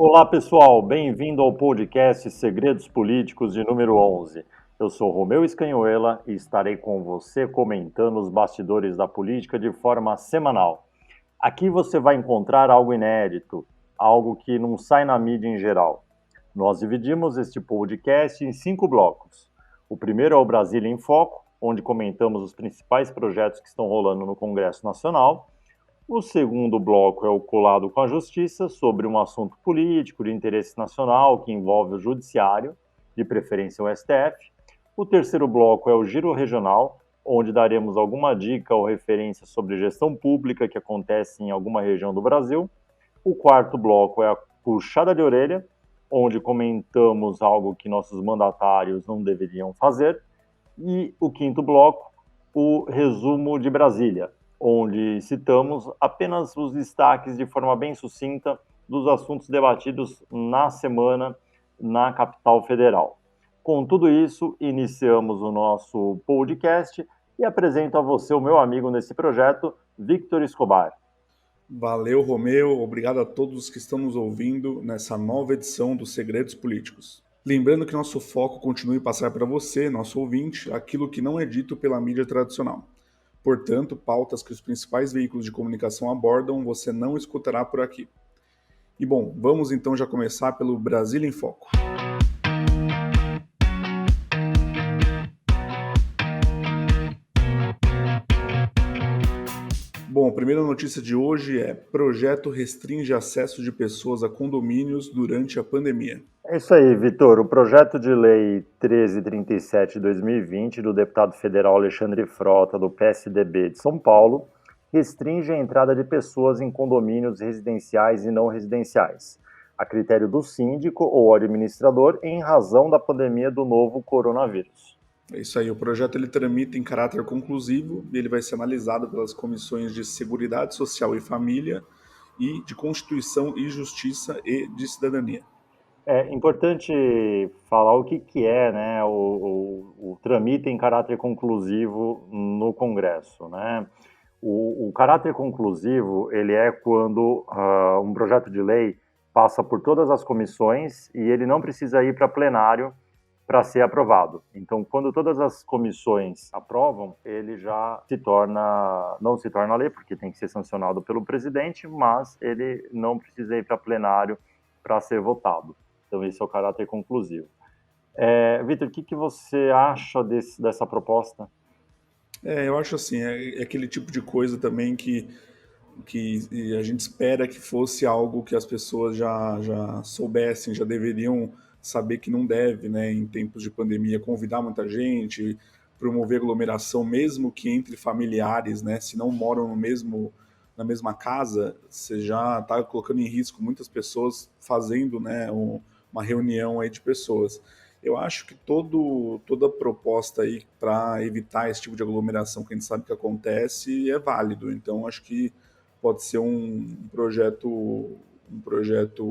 Olá, pessoal. Bem-vindo ao podcast Segredos Políticos de número 11. Eu sou Romeu Scanhoela e estarei com você comentando os bastidores da política de forma semanal. Aqui você vai encontrar algo inédito, algo que não sai na mídia em geral. Nós dividimos este podcast em 5 blocos. O primeiro é o Brasília em Foco, onde comentamos os principais projetos que estão rolando no Congresso Nacional. O segundo bloco é o Colado com a Justiça, sobre um assunto político de interesse nacional que envolve o Judiciário, de preferência o STF. O terceiro bloco é o Giro Regional, onde daremos alguma dica ou referência sobre gestão pública que acontece em alguma região do Brasil. O quarto bloco é a Puxada de Orelha, onde comentamos algo que nossos mandatários não deveriam fazer. E o quinto bloco, o Resumo de Brasília, onde citamos apenas os destaques de forma bem sucinta dos assuntos debatidos na semana na capital federal. Com tudo isso, iniciamos o nosso podcast e apresento a você o meu amigo nesse projeto, Victor Escobar. Valeu, Romeu. Obrigado a todos que estão nos ouvindo nessa nova edição dos Segredos Políticos. Lembrando que nosso foco continue a passar para você, nosso ouvinte, aquilo que não é dito pela mídia tradicional. Portanto, pautas que os principais veículos de comunicação abordam, você não escutará por aqui. E bom, vamos então já começar pelo Brasília em Foco. Bom, a primeira notícia de hoje é: projeto restringe acesso de pessoas a condomínios durante a pandemia. É isso aí, Vitor. O projeto de lei 1337 de 2020 do deputado federal Alexandre Frota, do PSDB de São Paulo, restringe a entrada de pessoas em condomínios residenciais e não residenciais, a critério do síndico ou administrador, em razão da pandemia do novo coronavírus. É isso aí, o projeto ele tramita em caráter conclusivo e ele vai ser analisado pelas comissões de Seguridade Social e Família e de Constituição e Justiça e de Cidadania. É importante falar o que é, né, o tramite em caráter conclusivo no Congresso, né? O caráter conclusivo, ele é quando um projeto de lei passa por todas as comissões e ele não precisa ir para plenário para ser aprovado. Então, quando todas as comissões aprovam, ele já não se torna lei, porque tem que ser sancionado pelo presidente, mas ele não precisa ir para plenário para ser votado. Então, esse é o caráter conclusivo. Vitor, o que você acha dessa proposta? Eu acho assim, é aquele tipo de coisa também que a gente espera que fosse algo que as pessoas já soubessem, já deveriam saber que não deve, né, em tempos de pandemia, convidar muita gente, promover aglomeração, mesmo que entre familiares, né, se não moram na mesma casa, você já está colocando em risco muitas pessoas fazendo, né, uma reunião aí de pessoas. Eu acho que toda proposta aí para evitar esse tipo de aglomeração que a gente sabe que acontece é válido. Então, acho que pode ser um projeto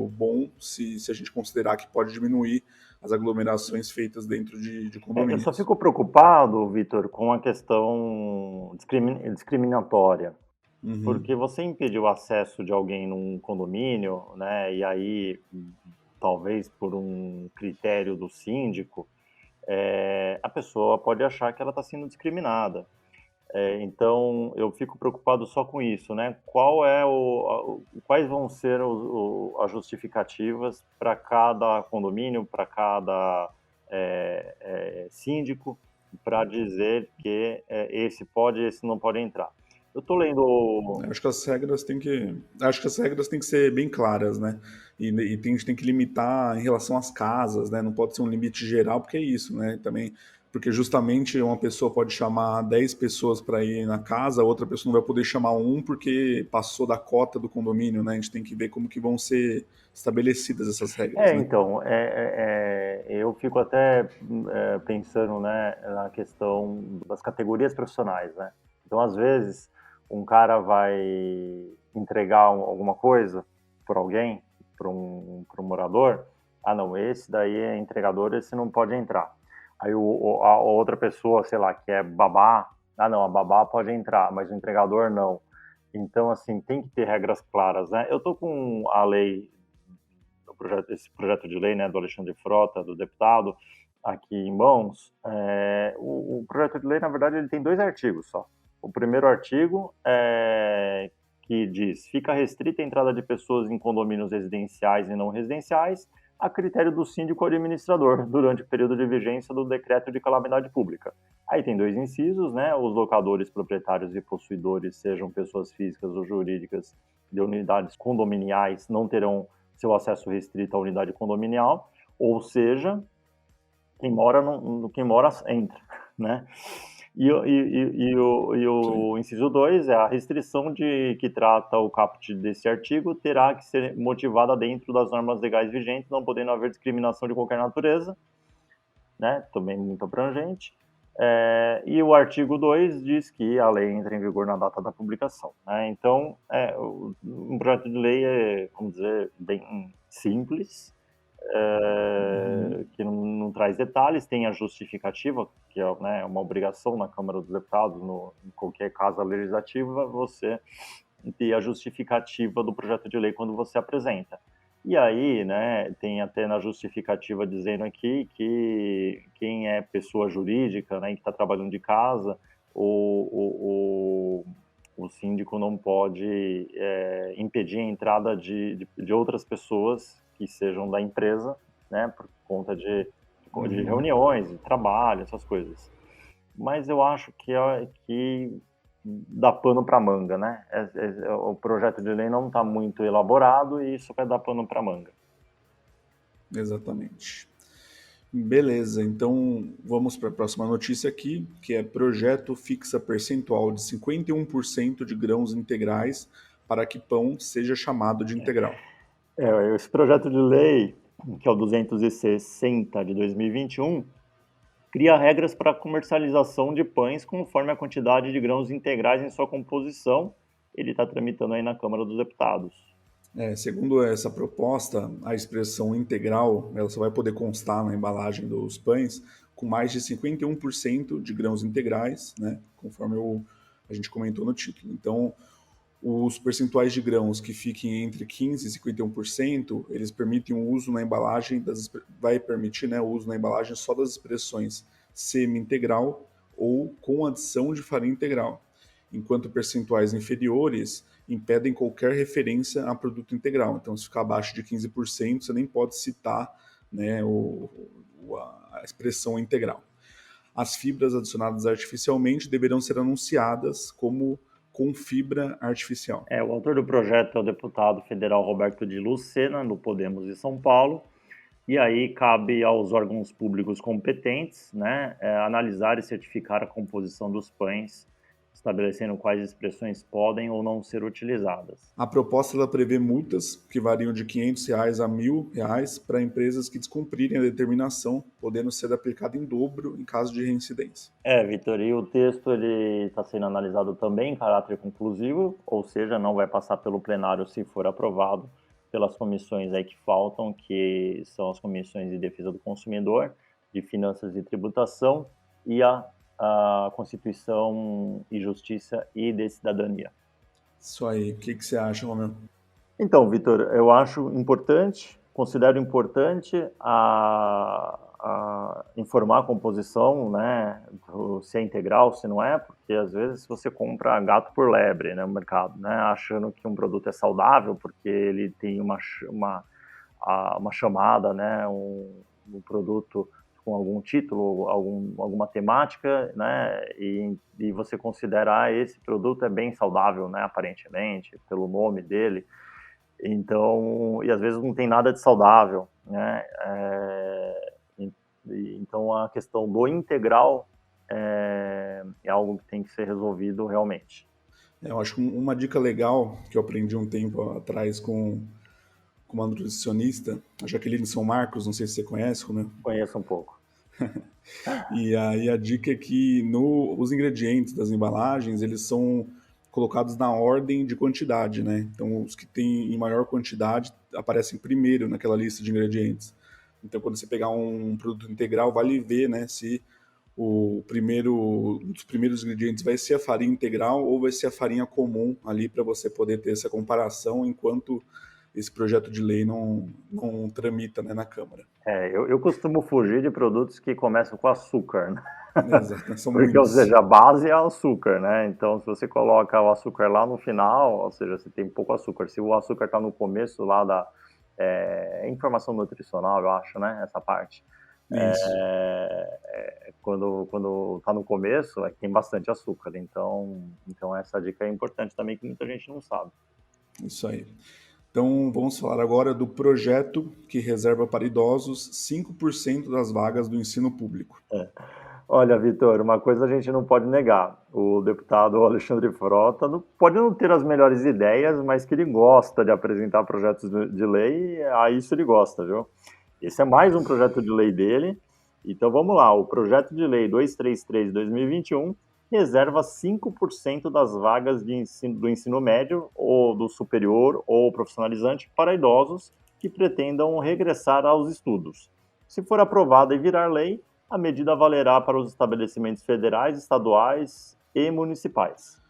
bom se a gente considerar que pode diminuir as aglomerações feitas dentro de Eu só condomínios. fico preocupado, Vitor, com a questão discriminatória, Uhum. porque você impedir o acesso de alguém num condomínio, né, e aí, talvez por um critério do síndico, a pessoa pode achar que ela está sendo discriminada. Então, eu fico preocupado só com isso, né? Quais vão ser as justificativas para cada condomínio, para cada síndico, para dizer que esse pode, esse não pode entrar. Eu estou lendo. Acho que as regras têm que ser bem claras, né? A gente tem que limitar em relação às casas, né? Não pode ser um limite geral, porque é isso, né? Também, porque justamente uma pessoa pode chamar 10 pessoas para ir na casa, a outra pessoa não vai poder chamar um porque passou da cota do condomínio, né? A gente tem que ver como que vão ser estabelecidas essas regras, né? Então, eu fico até pensando, né, na questão das categorias profissionais, né? Então, às vezes, um cara vai entregar alguma coisa por alguém, para um morador. Ah, não, esse daí é entregador, esse não pode entrar. Aí a outra pessoa, sei lá, que é babá, ah, não, a babá pode entrar, mas o entregador não. Então, assim, tem que ter regras claras, né? Eu tô com a lei esse projeto de lei, né, do Alexandre Frota, do deputado, aqui em mãos, o projeto de lei, na verdade, ele tem 2 artigos só. O primeiro artigo que diz: fica restrita a entrada de pessoas em condomínios residenciais e não residenciais a critério do síndico administrador durante o período de vigência do decreto de calamidade pública. Aí tem 2 incisos, né? Os locadores, proprietários e possuidores, sejam pessoas físicas ou jurídicas de unidades condominiais, não terão seu acesso restrito à unidade condominial, ou seja, quem mora entra, né? O inciso 2 é a restrição que trata o caput desse artigo terá que ser motivada dentro das normas legais vigentes, não podendo haver discriminação de qualquer natureza, né? Também muito abrangente. E o artigo 2 diz que a lei entra em vigor na data da publicação, né? Então, um projeto de lei é, vamos dizer, bem simples, que não traz detalhes, tem a justificativa, que é, né, uma obrigação na Câmara dos Deputados, em qualquer casa legislativa, você ter a justificativa do projeto de lei quando você apresenta. E aí, né, tem até na justificativa dizendo aqui que quem é pessoa jurídica, né, que está trabalhando de casa, o síndico não pode impedir a entrada de outras pessoas que sejam da empresa, né, por conta de reuniões, de trabalho, essas coisas. Mas eu acho que dá pano para manga, né? O projeto de lei não está muito elaborado e isso vai dar pano para manga. Exatamente. Beleza, então vamos para a próxima notícia aqui, que é projeto fixa percentual de 51% de grãos integrais para que pão seja chamado de integral. Esse projeto de lei, que é o 260 de 2021, cria regras para a comercialização de pães conforme a quantidade de grãos integrais em sua composição. Ele está tramitando aí na Câmara dos Deputados. Segundo essa proposta, a expressão integral ela só vai poder constar na embalagem dos pães com mais de 51% de grãos integrais, né, conforme a gente comentou no título. Então, os percentuais de grãos que fiquem entre 15% e 51%, eles permitem o uso na embalagem, vai permitir, né, o uso na embalagem só das expressões semi-integral ou com adição de farinha integral, enquanto percentuais inferiores impedem qualquer referência a produto integral. Então, se ficar abaixo de 15%, você nem pode citar, né, a expressão integral. As fibras adicionadas artificialmente deverão ser anunciadas como com fibra artificial. O autor do projeto é o deputado federal Roberto de Lucena, do Podemos de São Paulo, e aí cabe aos órgãos públicos competentes, né, analisar e certificar a composição dos pães, estabelecendo quais expressões podem ou não ser utilizadas. A proposta ela prevê multas que variam de R$ 500 a R$ 1.000 para empresas que descumprirem a determinação, podendo ser aplicada em dobro em caso de reincidência. Vitor, e o texto está sendo analisado também em caráter conclusivo, ou seja, não vai passar pelo plenário se for aprovado pelas comissões aí que faltam, que são as comissões de defesa do consumidor, de finanças e tributação e a Constituição e Justiça e de Cidadania. Isso aí. O que você acha, Romeu? Então, Vitor, eu acho importante, considero importante informar a composição, né, se é integral, se não é, porque às vezes você compra gato por lebre, né, no mercado, né, achando que um produto é saudável porque ele tem uma chamada, né, um produto com algum título, alguma temática, né, e você considera esse produto é bem saudável, né, aparentemente, pelo nome dele. Então, e às vezes não tem nada de saudável, né? Então a questão do integral é algo que tem que ser resolvido realmente. Eu acho que uma dica legal que eu aprendi um tempo atrás com uma nutricionista, a Jaqueline São Marcos, não sei se você conhece, como Conheço um pouco. E aí a dica é que os ingredientes das embalagens, eles são colocados na ordem de quantidade, né? Então, os que têm em maior quantidade aparecem primeiro naquela lista de ingredientes. Então, quando você pegar um produto integral, vale ver, né, se um dos primeiros ingredientes vai ser a farinha integral ou vai ser a farinha comum ali para você poder ter essa comparação enquanto esse projeto de lei não tramita, né, na Câmara. Eu costumo fugir de produtos que começam com açúcar, né? Exato, são Porque, ou muitos. seja, a base é açúcar, né? Então, se você coloca o açúcar lá no final, ou seja, você tem pouco açúcar. Se o açúcar está no começo lá da informação nutricional, eu acho, né? Essa parte. Isso, Quando está no começo, tem bastante açúcar. Então, essa dica é importante também, que muita gente não sabe. isso aí. Então, vamos falar agora do projeto que reserva para idosos 5% das vagas do ensino público. Olha, Vitor, uma coisa a gente não pode negar. O deputado Alexandre Frota pode não ter as melhores ideias, mas que ele gosta de apresentar projetos de lei, a isso ele gosta, viu? Esse é mais um projeto de lei dele. Então vamos lá, o projeto de lei 233 de 2021 reserva 5% das vagas do ensino médio ou do superior ou profissionalizante para idosos que pretendam regressar aos estudos. Se for aprovada e virar lei, a medida valerá para os estabelecimentos federais, estaduais e municipais.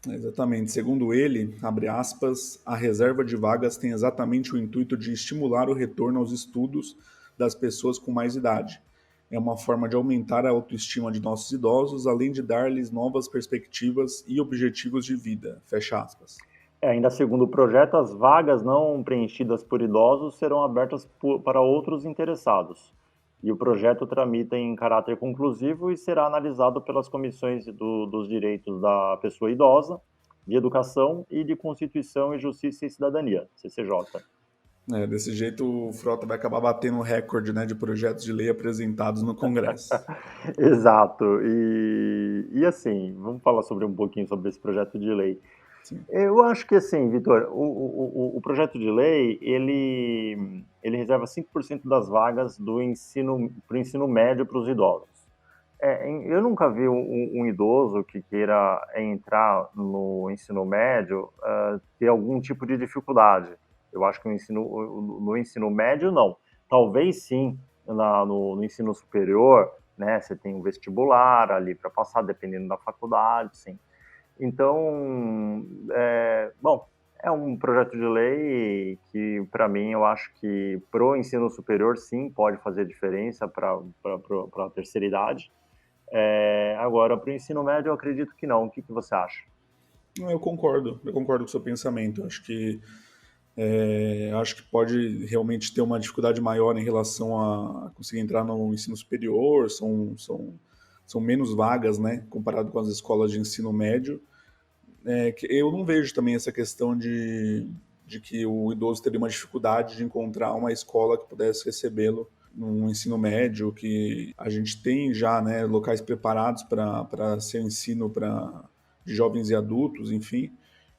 Exatamente. Segundo ele, abre aspas, a reserva de vagas tem exatamente o intuito de estimular o retorno aos estudos das pessoas com mais idade. É uma forma de aumentar a autoestima de nossos idosos, além de dar-lhes novas perspectivas e objetivos de vida. Fecha aspas. Ainda segundo o projeto, as vagas não preenchidas por idosos serão abertas para outros interessados. E o projeto tramita em caráter conclusivo e será analisado pelas comissões dos direitos da pessoa idosa, de educação e de Constituição e Justiça e Cidadania, CCJ. Desse jeito o Frota vai acabar batendo o recorde, né, de projetos de lei apresentados no Congresso. Exato. E assim, vamos falar um pouquinho sobre esse projeto de lei. Sim. Eu acho que assim, Vitor, o projeto de lei, ele reserva 5% das vagas para o ensino médio para os idosos. Eu nunca vi um idoso que queira entrar no ensino médio ter algum tipo de dificuldade. Eu acho que no ensino médio, não. Talvez sim, no ensino superior, né? Você tem um vestibular ali para passar, dependendo da faculdade, sim. Então, bom, é um projeto de lei que, para mim, eu acho que para o ensino superior, sim, pode fazer diferença para a terceira idade. Agora, para o ensino médio, eu acredito que não. O que você acha? Eu concordo com o seu pensamento. Acho que pode realmente ter uma dificuldade maior em relação a conseguir entrar no ensino superior, são menos vagas, né, comparado com as escolas de ensino médio. Eu não vejo também essa questão de que o idoso teria uma dificuldade de encontrar uma escola que pudesse recebê-lo no ensino médio, que a gente tem já, né, locais preparados para ser ensino de jovens e adultos, enfim.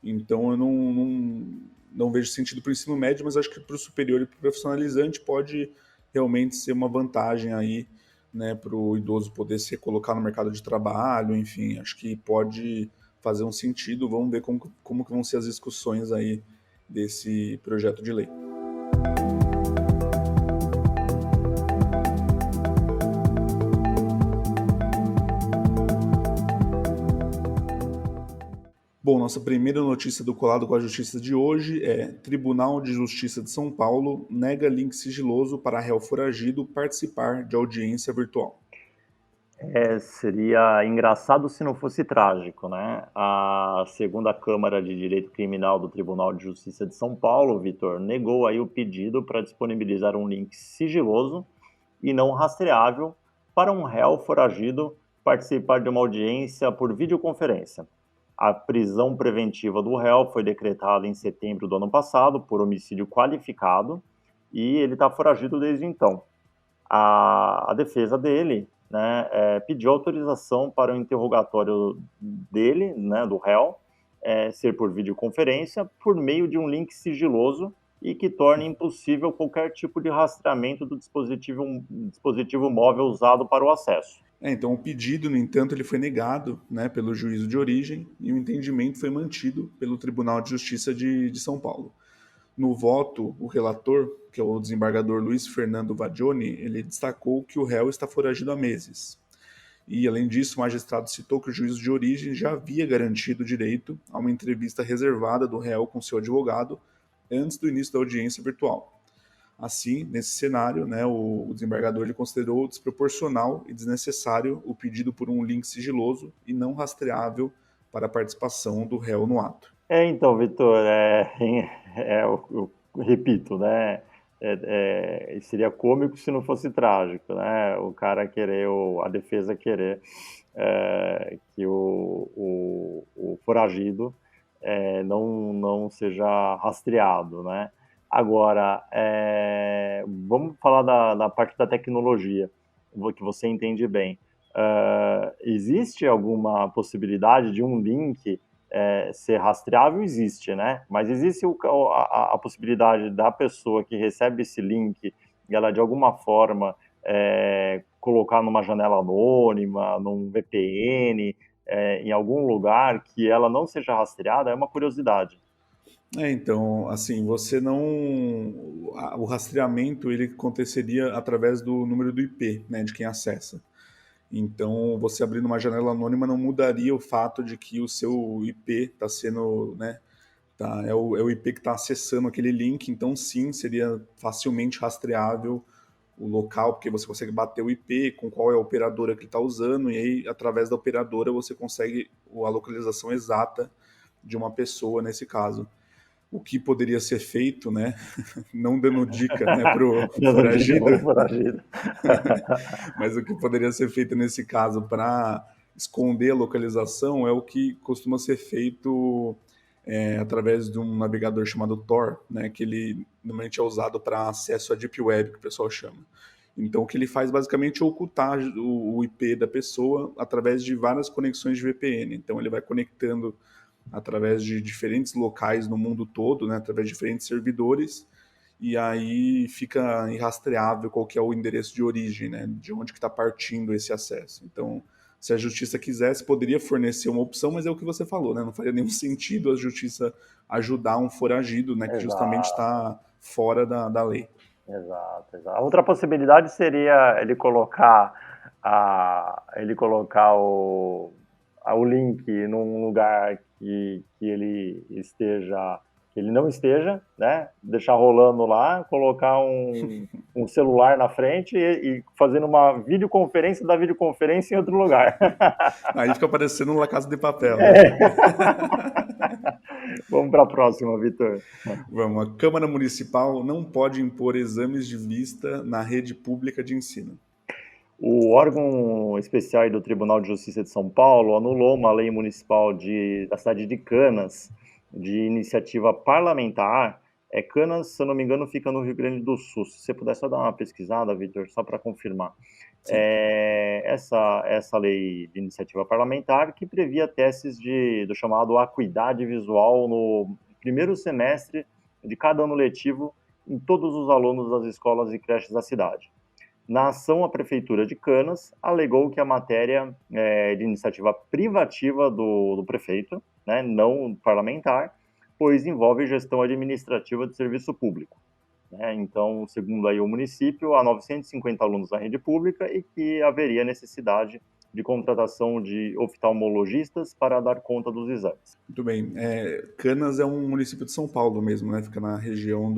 Então eu não vejo sentido para o ensino médio, mas acho que para o superior e para o profissionalizante pode realmente ser uma vantagem aí, né, para o idoso poder se colocar no mercado de trabalho, enfim, acho que pode fazer um sentido. Vamos ver como que vão ser as discussões aí desse projeto de lei. Bom, nossa primeira notícia do Colado com a Justiça de hoje é: Tribunal de Justiça de São Paulo nega link sigiloso para réu foragido participar de audiência virtual. Seria engraçado se não fosse trágico, né? A segunda Câmara de Direito Criminal do Tribunal de Justiça de São Paulo, Vitor, negou aí o pedido para disponibilizar um link sigiloso e não rastreável para um réu foragido participar de uma audiência por videoconferência. A prisão preventiva do réu foi decretada em setembro do ano passado por homicídio qualificado e ele está foragido desde então. A defesa dele, né, pediu autorização para o interrogatório dele, né, do réu, ser por videoconferência por meio de um link sigiloso e que torne impossível qualquer tipo de rastreamento do dispositivo móvel usado para o acesso. Então o pedido, no entanto, ele foi negado, né, pelo juízo de origem e o entendimento foi mantido pelo Tribunal de Justiça de São Paulo. No voto, o relator, que é o desembargador Luiz Fernando Vadioni, ele destacou que o réu está foragido há meses. E, além disso, o magistrado citou que o juízo de origem já havia garantido o direito a uma entrevista reservada do réu com seu advogado antes do início da audiência virtual. Assim, nesse cenário, né, o desembargador ele considerou desproporcional e desnecessário o pedido por um link sigiloso e não rastreável para a participação do réu no ato. Então, Vitor, eu repito, né? Seria cômico se não fosse trágico, né? O cara querer, a defesa querer que o foragido não seja rastreado, né? Agora, vamos falar da parte da tecnologia, que você entende bem. Existe alguma possibilidade de um link ser rastreável? Existe, né? Mas existe a possibilidade da pessoa que recebe esse link, ela de alguma forma colocar numa janela anônima, num VPN, em algum lugar que ela não seja rastreada? É uma curiosidade. Então, assim, você não. O rastreamento ele aconteceria através do número do IP, né, de quem acessa. Então, você abrindo uma janela anônima não mudaria o fato de que o seu IP está sendo, né, é o IP que está acessando aquele link, então sim, seria facilmente rastreável o local, porque você consegue bater o IP, com qual é a operadora que ele está usando, e aí, através da operadora, você consegue a localização exata de uma pessoa nesse caso. O que poderia ser feito, né? Não dando dica, né, pro Dando dica foragido, para o foragido. mas o que poderia ser feito nesse caso para esconder a localização é o que costuma ser feito através de um navegador chamado Tor, né, que ele normalmente é usado para acesso à Deep Web, que o pessoal chama. Então, o que ele faz basicamente é ocultar o IP da pessoa através de várias conexões de VPN. Então, ele vai conectando através de diferentes locais no mundo todo, né, através de diferentes servidores, e aí fica irrastreável qual que é o endereço de origem, né, de onde que está partindo esse acesso. Então, se a justiça quisesse, poderia fornecer uma opção, mas é o que você falou, né, não faria nenhum sentido a justiça ajudar um foragido, né, que justamente Exato, está fora da lei. exato. A outra possibilidade seria ele colocar o link num lugar que ele esteja, que ele não esteja, né? Deixar rolando lá, colocar um celular na frente e fazendo uma videoconferência da videoconferência em outro lugar. Aí fica parecendo um La Casa de Papel, né? É. Vamos para a próxima, Vitor. Vamos, a Câmara Municipal não pode impor exames de vista na rede pública de ensino. O órgão especial do Tribunal de Justiça de São Paulo anulou uma lei municipal da cidade de Canas, de iniciativa parlamentar. Canas, se eu não me engano, fica no Rio Grande do Sul. Se você puder só dar uma pesquisada, Vitor, só para confirmar. Sim. Essa lei de iniciativa parlamentar que previa testes do chamado acuidade visual no primeiro semestre de cada ano letivo em todos os alunos das escolas e creches da cidade. Na ação, a Prefeitura de Canas alegou que a matéria é de iniciativa privativa do prefeito, né, não parlamentar, pois envolve gestão administrativa de serviço público. Né? Então, segundo aí o município, há 950 alunos na rede pública e que haveria necessidade de contratação de oftalmologistas para dar conta dos exames. Muito bem. Canas é um município de São Paulo mesmo, né? Fica na região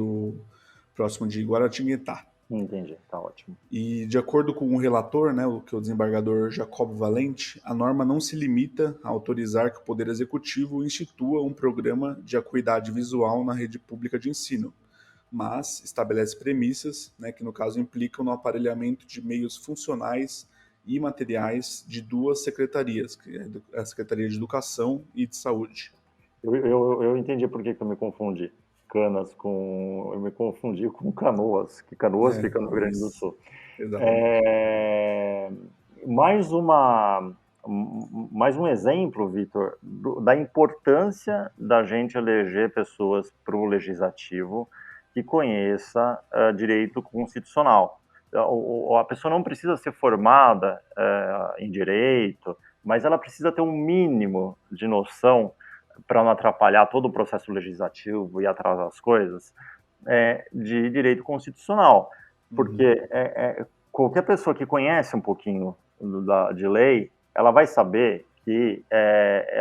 próximo de Guaratinguetá. Entendi, tá ótimo. E de acordo com o relator, né, o desembargador Jacob Valente, a norma não se limita a autorizar que o Poder Executivo institua um programa de acuidade visual na rede pública de ensino, mas estabelece premissas, né, que no caso implicam no aparelhamento de meios funcionais e materiais de duas secretarias, que é a Secretaria de Educação e de Saúde. Eu entendi por que eu me confundi. Eu me confundi com Canoas, que Canoas fica no Rio Grande do Isso, Sul. exatamente. É, mais uma, mais um exemplo, Vitor, da importância da gente eleger pessoas para o legislativo que conheça direito constitucional. A pessoa não precisa ser formada em direito, mas ela precisa ter um mínimo de noção para não atrapalhar todo o processo legislativo e atrasar as coisas, de direito constitucional. Porque Uhum. qualquer pessoa que conhece um pouquinho de lei, ela vai saber que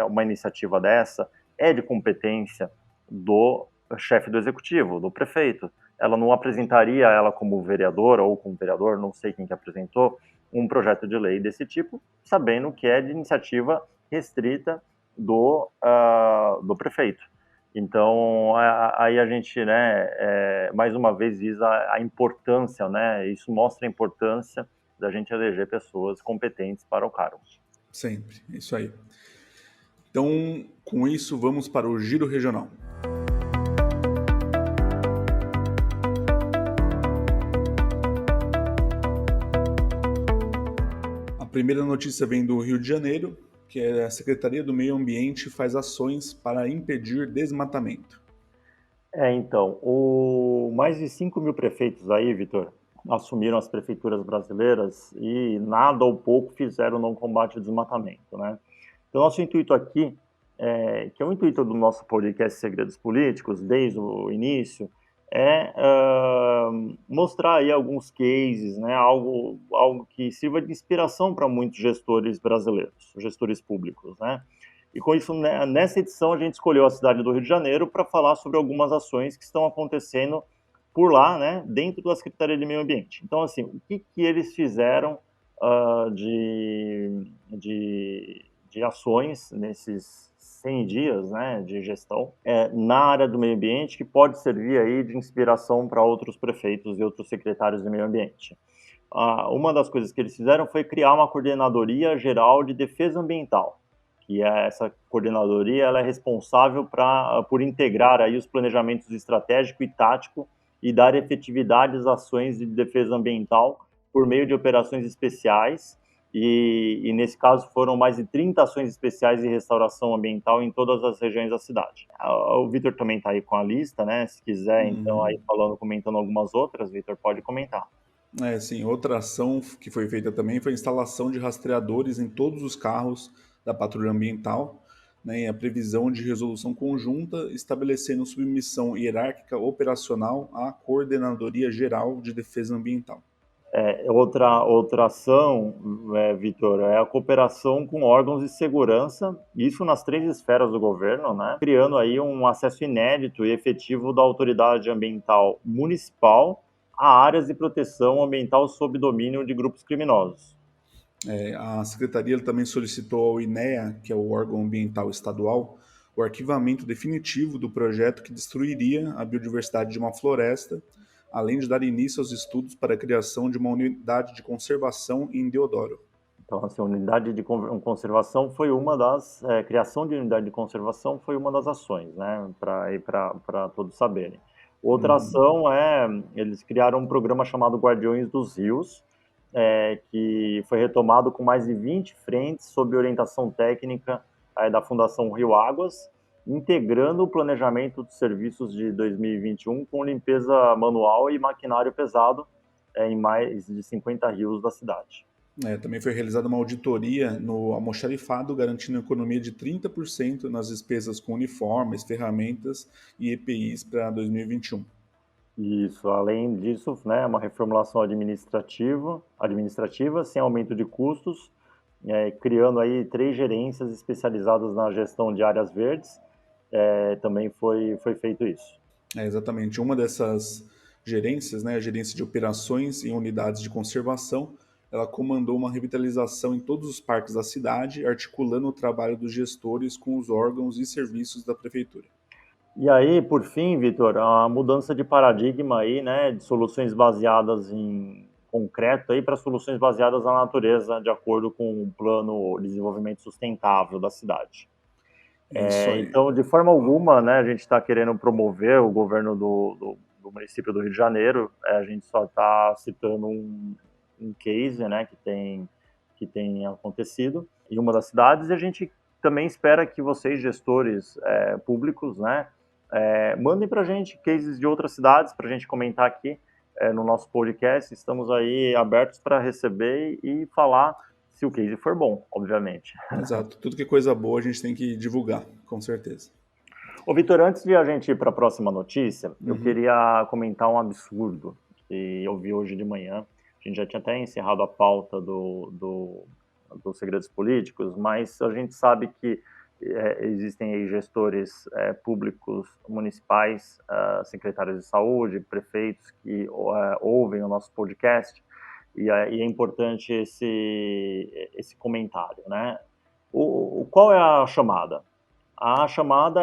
uma iniciativa dessa é de competência do chefe do executivo, do prefeito. Ela não apresentaria, ela como vereadora ou como vereador, não sei quem que apresentou, um projeto de lei desse tipo, sabendo que é de iniciativa restrita do prefeito. Então, aí a gente, né, mais uma vez diz a importância, né, isso mostra a importância da gente eleger pessoas competentes para o cargo. Sempre, isso aí. Então, com isso, vamos para o Giro Regional. A primeira notícia vem do Rio de Janeiro, que é a Secretaria do Meio Ambiente faz ações para impedir desmatamento. Então, mais de 5 mil prefeitos aí, Vitor, assumiram as prefeituras brasileiras e nada ou pouco fizeram no combate ao desmatamento, né? Então, nosso intuito aqui, que é o intuito do nosso podcast Segredos Políticos, desde o início, é mostrar aí alguns cases, né, algo que sirva de inspiração para muitos gestores brasileiros, gestores públicos, né? E com isso, né, nessa edição, a gente escolheu a cidade do Rio de Janeiro para falar sobre algumas ações que estão acontecendo por lá, né, dentro da Secretaria de Meio Ambiente. Então, assim, o que eles fizeram de ações nesses 100 dias, né, de gestão na área do meio ambiente que pode servir aí de inspiração para outros prefeitos e outros secretários de meio ambiente. Uma das coisas que eles fizeram foi criar uma coordenadoria geral de defesa ambiental, que essa coordenadoria ela é responsável por integrar aí os planejamentos estratégico e tático e dar efetividade às ações de defesa ambiental por meio de operações especiais, e nesse caso foram mais de 30 ações especiais de restauração ambiental em todas as regiões da cidade. O Vitor também está aí com a lista, né? Se quiser, então, aí comentando algumas outras, Vitor, pode comentar. Sim, outra ação que foi feita também foi a instalação de rastreadores em todos os carros da patrulha ambiental, né, e a previsão de resolução conjunta estabelecendo submissão hierárquica operacional à Coordenadoria Geral de Defesa Ambiental. Outra ação, Vitor, é a cooperação com órgãos de segurança, isso nas 3 esferas do governo, né? Criando aí um acesso inédito e efetivo da autoridade ambiental municipal a áreas de proteção ambiental sob domínio de grupos criminosos. A Secretaria também solicitou ao INEA, que é o órgão ambiental estadual, o arquivamento definitivo do projeto que destruiria a biodiversidade de uma floresta, além de dar início aos estudos para a criação de uma unidade de conservação em Deodoro. Então, assim, a unidade de conservação foi uma das... criação de unidade de conservação foi uma das ações, né? Para todos saberem. Outra ação eles criaram um programa chamado Guardiões dos Rios, que foi retomado com mais de 20 frentes sob orientação técnica da Fundação Rio Águas, integrando o planejamento dos serviços de 2021 com limpeza manual e maquinário pesado em mais de 50 rios da cidade. Também foi realizada uma auditoria no almoxarifado, garantindo economia de 30% nas despesas com uniformes, ferramentas e EPIs para 2021. Isso, além disso, né, uma reformulação administrativa sem aumento de custos, criando aí 3 gerências especializadas na gestão de áreas verdes, também foi feito isso. Exatamente, uma dessas gerências, né, a gerência de operações e unidades de conservação, ela comandou uma revitalização em todos os parques da cidade, articulando o trabalho dos gestores com os órgãos e serviços da prefeitura. E aí, por fim, Vitor, a mudança de paradigma aí, né, de soluções baseadas em concreto aí para soluções baseadas na natureza, de acordo com o plano de desenvolvimento sustentável da cidade. Isso aí. Então, de forma alguma, né, a gente está querendo promover o governo do município do Rio de Janeiro, a gente só está citando um case, né, que tem acontecido em uma das cidades, e a gente também espera que vocês, gestores públicos, né, mandem para a gente cases de outras cidades para a gente comentar aqui no nosso podcast. Estamos aí abertos para receber e falar se o case for bom, obviamente. Exato. Tudo que é coisa boa a gente tem que divulgar, com certeza. Ô, Vitor, antes de a gente ir para a próxima notícia, eu queria comentar um absurdo que eu vi hoje de manhã. A gente já tinha até encerrado a pauta dos segredos políticos, mas a gente sabe que existem aí gestores públicos municipais, secretários de saúde, prefeitos que ouvem o nosso podcast, e é importante esse comentário, né? Qual é a chamada? A chamada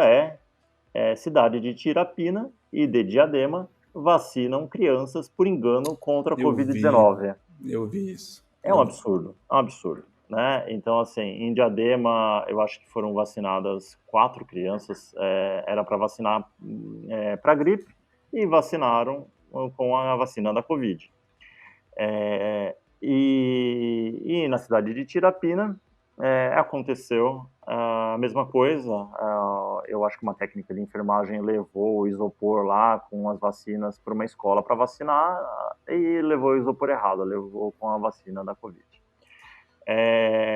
cidade de Tirapina e de Diadema vacinam crianças por engano contra a Covid-19. Eu vi isso. É um absurdo, né? Então, assim, em Diadema, eu acho que foram vacinadas 4 crianças, era para vacinar para gripe, e vacinaram com a vacina da Covid. E na cidade de Tirapina, aconteceu a mesma coisa. Eu acho que uma técnica de enfermagem levou o isopor lá com as vacinas para uma escola para vacinar e levou o isopor errado, levou com a vacina da Covid,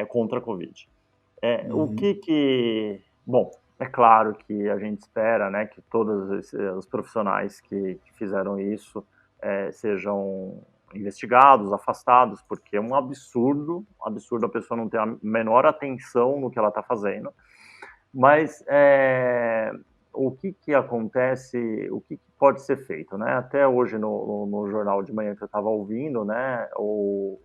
contra a Covid. Bom, é claro que a gente espera, né, que todos os profissionais que fizeram isso sejam investigados, afastados, porque é um absurdo a pessoa não ter a menor atenção no que ela está fazendo. Mas o que acontece, o que pode ser feito, né? Até hoje no jornal de manhã que eu estava ouvindo, né, o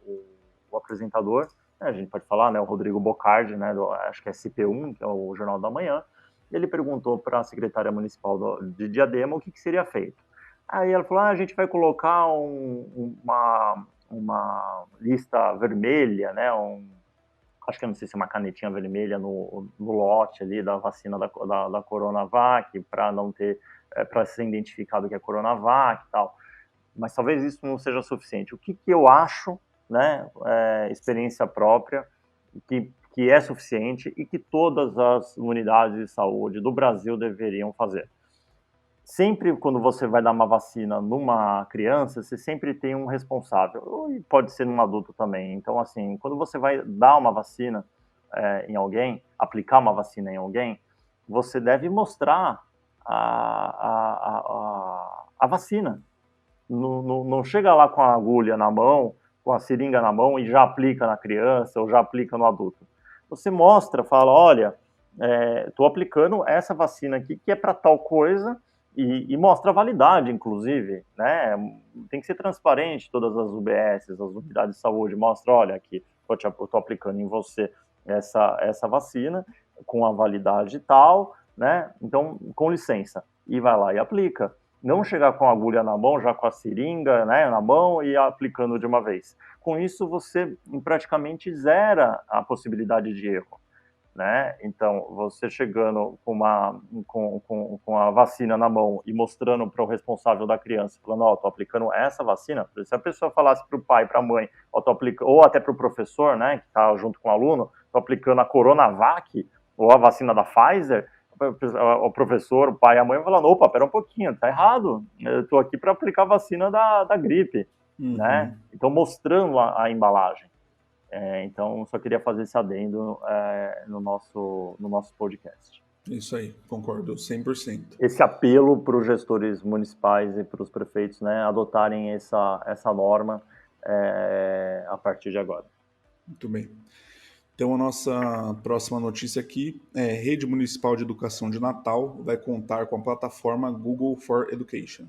apresentador, né, a gente pode falar, né, o Rodrigo Bocardi, né, acho que é SP1, que é o Jornal da Manhã, ele perguntou para a secretária municipal de Diadema o que seria feito. Aí ela falou, a gente vai colocar uma lista vermelha, né, acho que eu não sei se é uma canetinha vermelha no lote ali da vacina da Coronavac, para não ter, para ser identificado que é Coronavac e tal. Mas talvez isso não seja suficiente. O que eu acho, né, experiência própria, que é suficiente e que todas as unidades de saúde do Brasil deveriam fazer. Sempre quando você vai dar uma vacina numa criança, você sempre tem um responsável, e pode ser num adulto também. Então, assim, quando você vai dar uma vacina em alguém, aplicar uma vacina em alguém, você deve mostrar a vacina. Não chega lá com a agulha na mão, com a seringa na mão e já aplica na criança ou já aplica no adulto. Você mostra, fala, olha, estou aplicando essa vacina aqui que é para tal coisa, e mostra a validade, inclusive, né? Tem que ser transparente, todas as UBS, as unidades de saúde, mostra, olha, aqui, eu estou aplicando em você essa vacina com a validade tal, né? Então, com licença, e vai lá e aplica. Não chegar com a agulha na mão, já com a seringa, né, na mão e aplicando de uma vez. Com isso, você praticamente zera a possibilidade de erro, né? Então, você chegando com a vacina na mão e mostrando para o responsável da criança, falando, ó, tô aplicando essa vacina, se a pessoa falasse para o pai, para a mãe, ou até para o professor, né, que está junto com o aluno, tô aplicando a Coronavac, ou a vacina da Pfizer, o professor, o pai, a mãe vai falando, opa, pera um pouquinho, tá errado, eu tô aqui para aplicar a vacina da gripe, né? Então, mostrando a embalagem. Então, só queria fazer esse adendo no nosso podcast. Isso aí, concordo 100%. Esse apelo para os gestores municipais e para os prefeitos, né, adotarem essa norma a partir de agora. Muito bem. Então, a nossa próxima notícia aqui é: Rede Municipal de Educação de Natal vai contar com a plataforma Google for Education.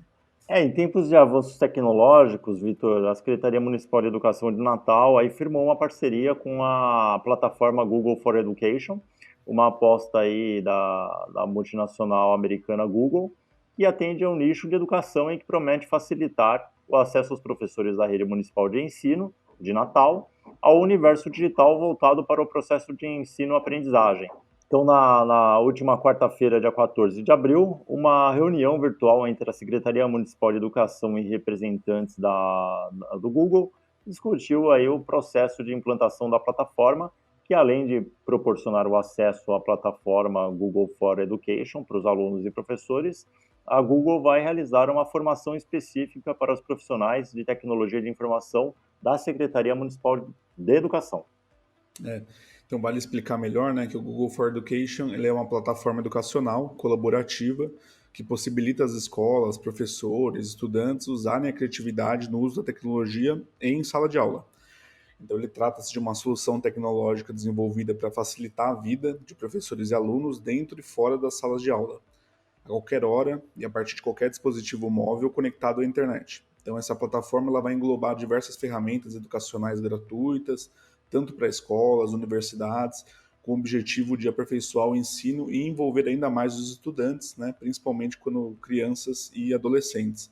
Em tempos de avanços tecnológicos, Vitor, a Secretaria Municipal de Educação de Natal aí firmou uma parceria com a plataforma Google for Education, uma aposta aí da multinacional americana Google, que atende a um nicho de educação e que promete facilitar o acesso aos professores da rede municipal de ensino de Natal ao universo digital voltado para o processo de ensino-aprendizagem. Então, na última quarta-feira, dia 14 de abril, uma reunião virtual entre a Secretaria Municipal de Educação e representantes do Google discutiu aí o processo de implantação da plataforma, que além de proporcionar o acesso à plataforma Google for Education para os alunos e professores, a Google vai realizar uma formação específica para os profissionais de tecnologia de informação da Secretaria Municipal de Educação. Então, vale explicar melhor, né, que o Google for Education ele é uma plataforma educacional colaborativa que possibilita as escolas, professores, estudantes usarem a criatividade no uso da tecnologia em sala de aula. Então, ele trata-se de uma solução tecnológica desenvolvida para facilitar a vida de professores e alunos dentro e fora das salas de aula, a qualquer hora e a partir de qualquer dispositivo móvel conectado à internet. Então, essa plataforma ela vai englobar diversas ferramentas educacionais gratuitas, tanto para escolas, universidades, com o objetivo de aperfeiçoar o ensino e envolver ainda mais os estudantes, né, principalmente quando crianças e adolescentes.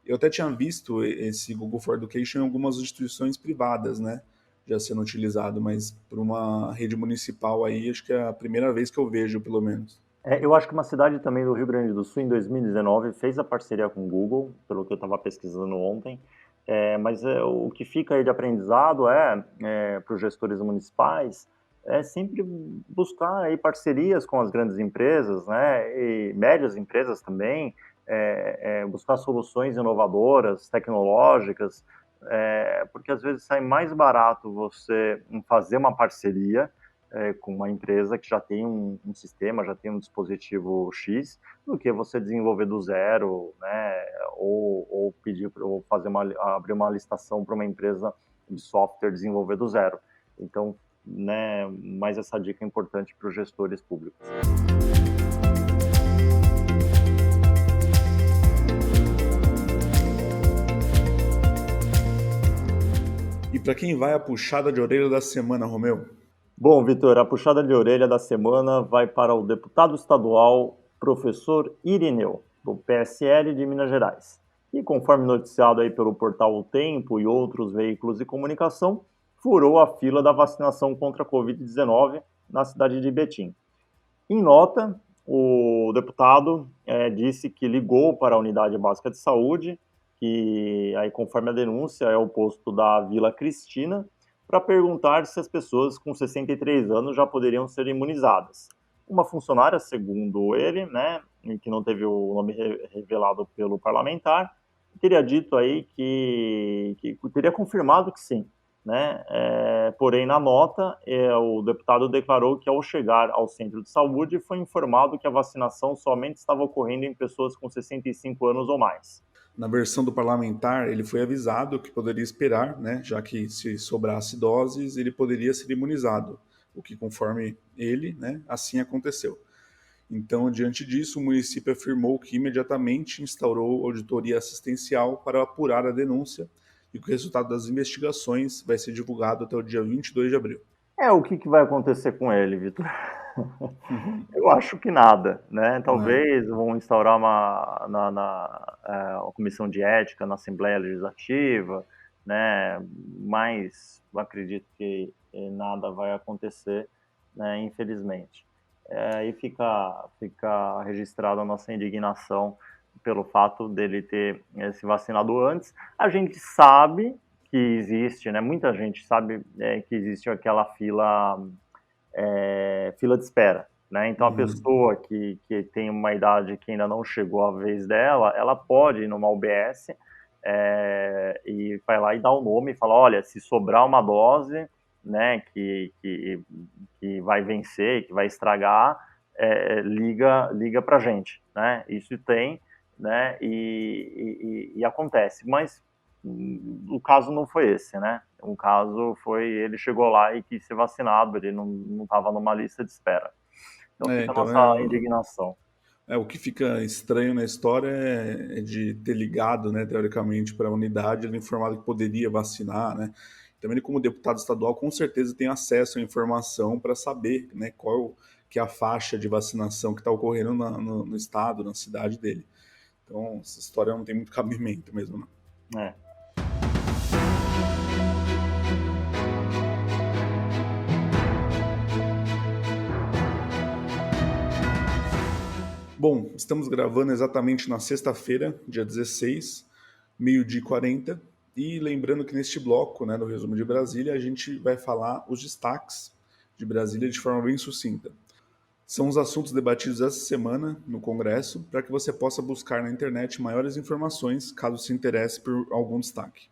Eu até tinha visto esse Google for Education em algumas instituições privadas, né, já sendo utilizado, mas por uma rede municipal aí, acho que é a primeira vez que eu vejo, pelo menos. Eu acho que uma cidade também do Rio Grande do Sul, em 2019, fez a parceria com o Google, pelo que eu estava pesquisando ontem. Mas o que fica aí de aprendizado para os gestores municipais, é sempre buscar aí parcerias com as grandes empresas, né, e médias empresas também, buscar soluções inovadoras, tecnológicas, porque às vezes sai mais barato você fazer uma parceria com uma empresa que já tem um sistema, já tem um dispositivo X, do que você desenvolver do zero, né, ou pedir ou abrir uma licitação para uma empresa de software desenvolver do zero. Então, né, mais essa dica é importante para os gestores públicos. E para quem vai a puxada de orelha da semana, Romeu? Bom, Vitor, a puxada de orelha da semana vai para o deputado estadual professor Irineu, do PSL de Minas Gerais. E conforme noticiado aí pelo portal O Tempo e outros veículos de comunicação, furou a fila da vacinação contra a Covid-19 na cidade de Betim. Em nota, o deputado disse que ligou para a Unidade Básica de Saúde, que aí, conforme a denúncia, é o posto da Vila Cristina, para perguntar se as pessoas com 63 anos já poderiam ser imunizadas. Uma funcionária, segundo ele, né, que não teve o nome revelado pelo parlamentar, teria dito aí que teria confirmado que sim, né? Porém, na nota, o deputado declarou que ao chegar ao centro de saúde foi informado que a vacinação somente estava ocorrendo em pessoas com 65 anos ou mais. Na versão do parlamentar, ele foi avisado que poderia esperar, né, já que se sobrasse doses, ele poderia ser imunizado, o que, conforme ele, né, assim aconteceu. Então, diante disso, o município afirmou que imediatamente instaurou auditoria assistencial para apurar a denúncia e que o resultado das investigações vai ser divulgado até o dia 22 de abril. O que vai acontecer com ele, Vitor? Eu acho que nada, né? Talvez vão instaurar uma comissão de ética na Assembleia Legislativa, né? Mas acredito que nada vai acontecer, né? Infelizmente. E fica registrada a nossa indignação pelo fato dele ter se vacinado antes. A gente sabe que existe, né? Muita gente sabe que existe aquela fila de espera, né? Então a pessoa que tem uma idade que ainda não chegou a vez dela, ela pode ir numa UBS e vai lá e dá o nome e fala, olha, se sobrar uma dose, né, que vai vencer, que vai estragar, liga pra gente, né? Isso tem, né? E acontece, mas o caso não foi esse, né? O caso foi, ele chegou lá e quis ser vacinado, ele não estava numa lista de espera. Então fica a nossa indignação. O que fica estranho na história é de ter ligado, né, teoricamente, para a unidade, ele informado que poderia vacinar, né? Também ele, como deputado estadual, com certeza tem acesso à informação para saber, né, qual que é a faixa de vacinação que está ocorrendo no estado, na cidade dele. Então, essa história não tem muito cabimento mesmo, não. Bom, estamos gravando exatamente na sexta-feira, dia 16, 12h40, e lembrando que neste bloco, né, no Resumo de Brasília, a gente vai falar os destaques de Brasília de forma bem sucinta. São os assuntos debatidos essa semana no Congresso, para que você possa buscar na internet maiores informações, caso se interesse por algum destaque.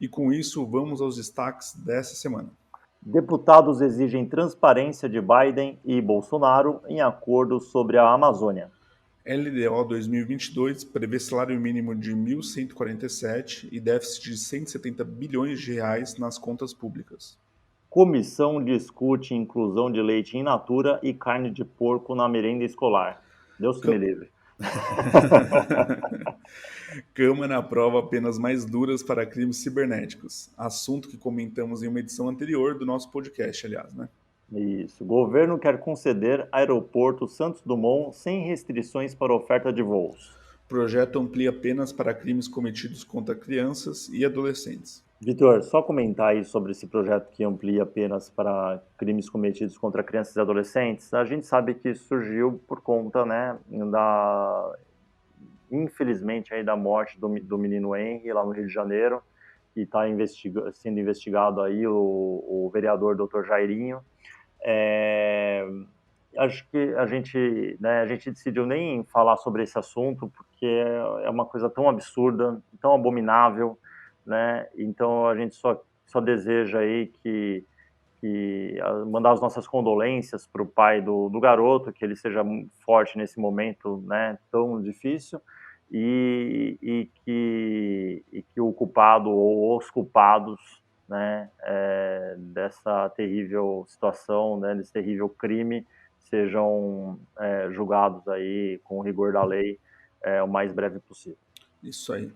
E com isso, vamos aos destaques dessa semana. Deputados exigem transparência de Biden e Bolsonaro em acordo sobre a Amazônia. LDO 2022 prevê salário mínimo de 1.147 e déficit de 170 bilhões de reais nas contas públicas. Comissão discute inclusão de leite in natura e carne de porco na merenda escolar. Deus que me livre. Câmara aprova penas mais duras para crimes cibernéticos. Assunto que comentamos em uma edição anterior do nosso podcast, aliás, né? Isso. Governo quer conceder aeroporto Santos Dumont sem restrições para oferta de voos. Projeto amplia penas para crimes cometidos contra crianças e adolescentes. Vitor, só comentar aí sobre esse projeto que amplia penas para crimes cometidos contra crianças e adolescentes. A gente sabe que isso surgiu por conta, né, infelizmente, aí da morte do menino Henry lá no Rio de Janeiro, e está sendo investigado aí o vereador Dr. Jairinho. Acho que a gente decidiu nem falar sobre esse assunto, porque é uma coisa tão absurda, tão abominável, né? Então a gente só deseja aí que mandar as nossas condolências para o pai do garoto, que ele seja forte nesse momento, né, tão difícil, e que o culpado ou os culpados, né, dessa terrível situação, né, desse terrível crime, sejam julgados aí com o rigor da lei o mais breve possível. Isso aí.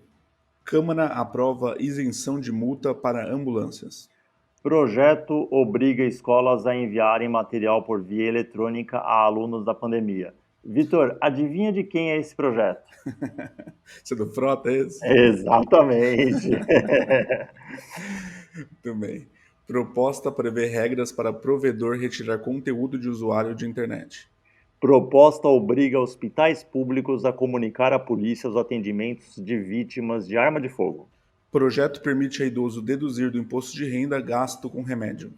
Câmara aprova isenção de multa para ambulâncias. Projeto obriga escolas a enviarem material por via eletrônica a alunos da pandemia. Vitor, adivinha de quem é esse projeto? Você é do Frota, é esse? Exatamente. Muito bem. Proposta prevê regras para provedor retirar conteúdo de usuário de internet. Proposta obriga hospitais públicos a comunicar à polícia os atendimentos de vítimas de arma de fogo. Projeto permite a idoso deduzir do imposto de renda gasto com remédio.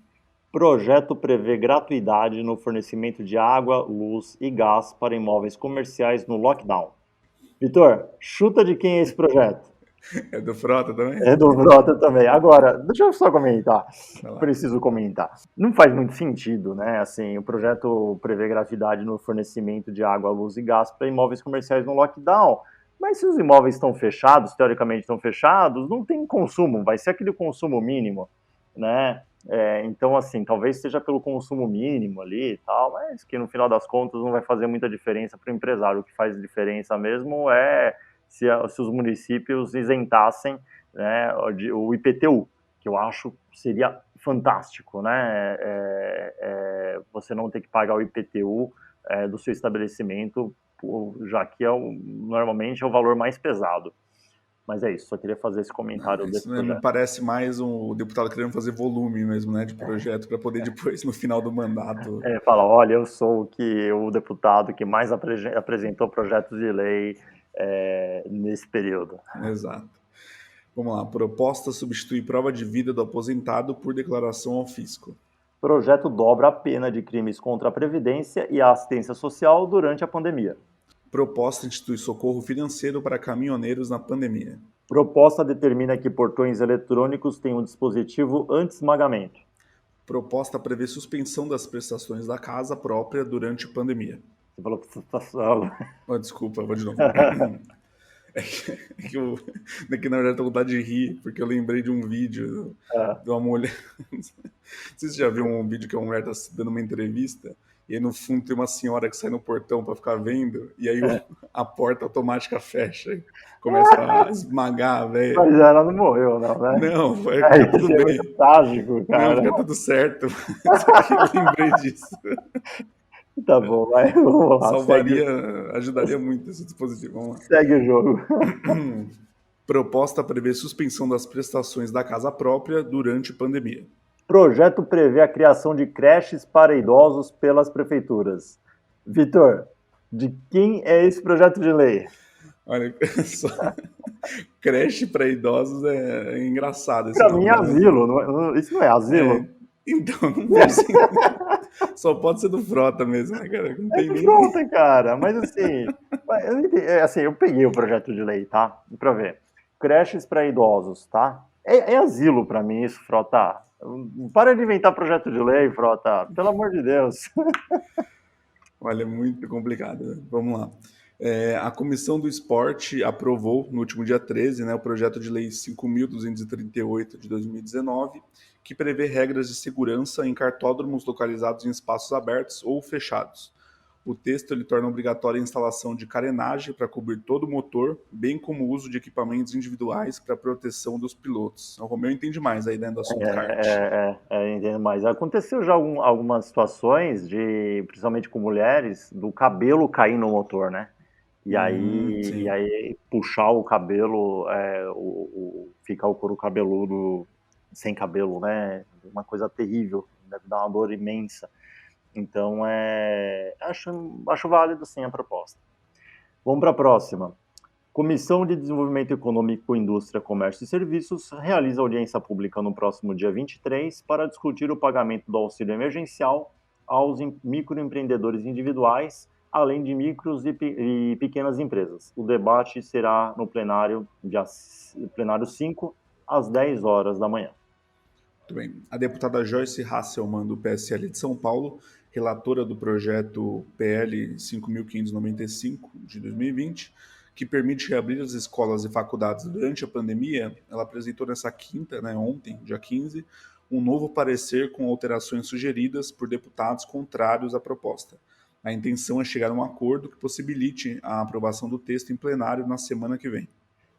Projeto prevê gratuidade no fornecimento de água, luz e gás para imóveis comerciais no lockdown. Vitor, chuta de quem é esse projeto? É do Frota também? É do Frota também. Agora, deixa eu só comentar. Preciso comentar. Não faz muito sentido, né? Assim, o projeto prevê gratuidade no fornecimento de água, luz e gás para imóveis comerciais no lockdown. Mas se os imóveis estão fechados, teoricamente estão fechados, não tem consumo, vai ser aquele consumo mínimo, né? Então, assim, talvez seja pelo consumo mínimo ali e tal, mas que no final das contas não vai fazer muita diferença para o empresário. O que faz diferença mesmo é se os municípios isentassem, né, o IPTU, que eu acho que seria fantástico, né? Você não ter que pagar o IPTU do seu estabelecimento, já que normalmente é o valor mais pesado. Mas é isso, só queria fazer esse comentário desse projeto. Me parece mais o deputado querendo fazer volume mesmo, né, de projeto, para poder depois, no final do mandato... Fala, olha, eu sou o deputado que mais apresentou projetos de lei nesse período. Exato. Vamos lá, proposta substitui prova de vida do aposentado por declaração ao fisco. Projeto dobra a pena de crimes contra a Previdência e a assistência social durante a pandemia. Proposta institui socorro financeiro para caminhoneiros na pandemia. Proposta determina que portões eletrônicos tenham um dispositivo anti-esmagamento. Proposta prevê suspensão das prestações da casa própria durante a pandemia. Você falou prestação. Desculpa, vou de novo. É que na verdade eu tô com vontade de rir, porque eu lembrei de um vídeo de uma mulher. Não sei se você já viu um vídeo que a mulher tá dando uma entrevista, e aí no fundo tem uma senhora que sai no portão para ficar vendo, e aí a porta automática fecha, começa a esmagar, velho. Mas ela não morreu, não, né? Não, fica tudo bem. É trágico, cara. Não, fica tudo certo. Eu lembrei disso. Tá bom, vai. Ajudaria muito esse dispositivo. Vamos lá. Segue o jogo. Proposta prevê suspensão das prestações da casa própria durante pandemia. Projeto prevê a criação de creches para idosos pelas prefeituras. Vitor, de quem é esse projeto de lei? Olha, creche para idosos é engraçado. Para mim é asilo. Isso não é asilo? Então, não deve ser. Só pode ser do Frota mesmo, né, cara? Não tem nem... Frota, cara. Mas assim, eu peguei o projeto de lei, tá? Pra ver. Creches para idosos, tá? É asilo para mim isso, Frota. Para de inventar projeto de lei, Frota. Pelo amor de Deus. Olha, é muito complicado. Vamos lá. A Comissão do Esporte aprovou, no último dia 13, né, o projeto de lei 5.238 de 2019, que prevê regras de segurança em cartódromos localizados em espaços abertos ou fechados. O texto ele torna obrigatória a instalação de carenagem para cobrir todo o motor, bem como o uso de equipamentos individuais para proteção dos pilotos. O Romeu entende mais aí dentro do assunto kart. Entendo mais. Aconteceu já algumas situações principalmente com mulheres, do cabelo cair no motor, né? E Sim. aí puxar o cabelo, ficar o couro cabeludo sem cabelo, né? Uma coisa terrível, deve dar uma dor imensa. Então, acho válido sim a proposta. Vamos para a próxima. Comissão de Desenvolvimento Econômico, Indústria, Comércio e Serviços realiza audiência pública no próximo dia 23 para discutir o pagamento do auxílio emergencial aos microempreendedores individuais, além de micros e pequenas empresas. O debate será no plenário 5, às 10 horas da manhã. Muito bem. A deputada Joyce Hasselmann, do PSL de São Paulo, relatora do projeto PL 5.595 de 2020, que permite reabrir as escolas e faculdades durante a pandemia, ela apresentou nessa quinta, ontem, dia 15, um novo parecer com alterações sugeridas por deputados contrários à proposta. A intenção é chegar a um acordo que possibilite a aprovação do texto em plenário na semana que vem.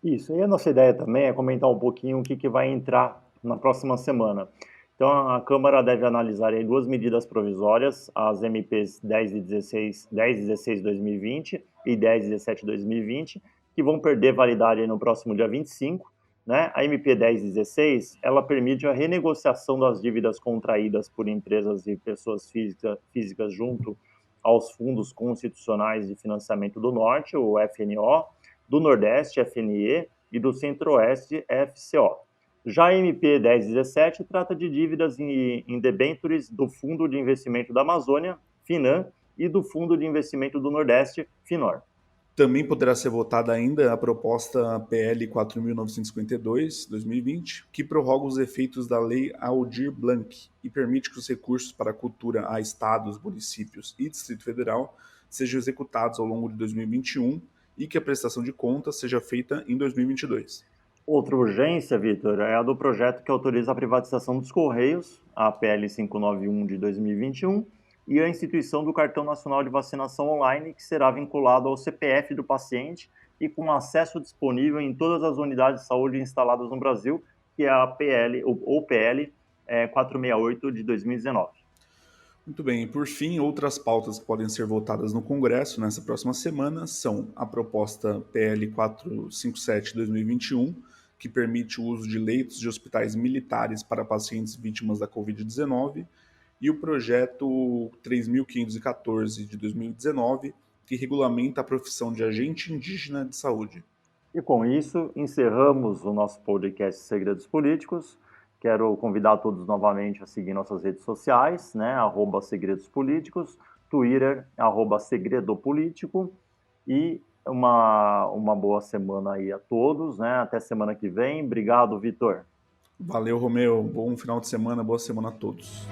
Isso, e a nossa ideia também é comentar um pouquinho o que vai entrar na próxima semana. Então, a Câmara deve analisar aí duas medidas provisórias, as MPs 10 e 16/2020 e 10 e 17/2020, que vão perder validade aí no próximo dia 25. Né? A MP 10 e 16, ela permite a renegociação das dívidas contraídas por empresas e pessoas físicas junto aos fundos constitucionais de financiamento do Norte, o FNO, do Nordeste, FNE, e do Centro-Oeste, FCO. Já a MP 1017 trata de dívidas em debêntures do Fundo de Investimento da Amazônia, FINAM, e do Fundo de Investimento do Nordeste, FINOR. Também poderá ser votada ainda a proposta PL 4.952, 2020, que prorroga os efeitos da Lei Aldir Blanc e permite que os recursos para a cultura a estados, municípios e Distrito Federal sejam executados ao longo de 2021 e que a prestação de contas seja feita em 2022. Outra urgência, Vitor, é a do projeto que autoriza a privatização dos Correios, a PL 591 de 2021, e a instituição do Cartão Nacional de Vacinação Online, que será vinculado ao CPF do paciente e com acesso disponível em todas as unidades de saúde instaladas no Brasil, que é a PL 468 de 2019. Muito bem, e por fim, outras pautas que podem ser votadas no Congresso nessa próxima semana são a proposta PL 457/2021, que permite o uso de leitos de hospitais militares para pacientes vítimas da Covid-19, e o projeto 3.514 de 2019, que regulamenta a profissão de agente indígena de saúde. E com isso, encerramos o nosso podcast Segredos Políticos. Quero convidar todos novamente a seguir nossas redes sociais, né? @Segredos Políticos, Twitter, @Segredopolítico. E uma boa semana aí a todos, né? Até semana que vem. Obrigado, Vitor. Valeu, Romeu. Bom final de semana, boa semana a todos.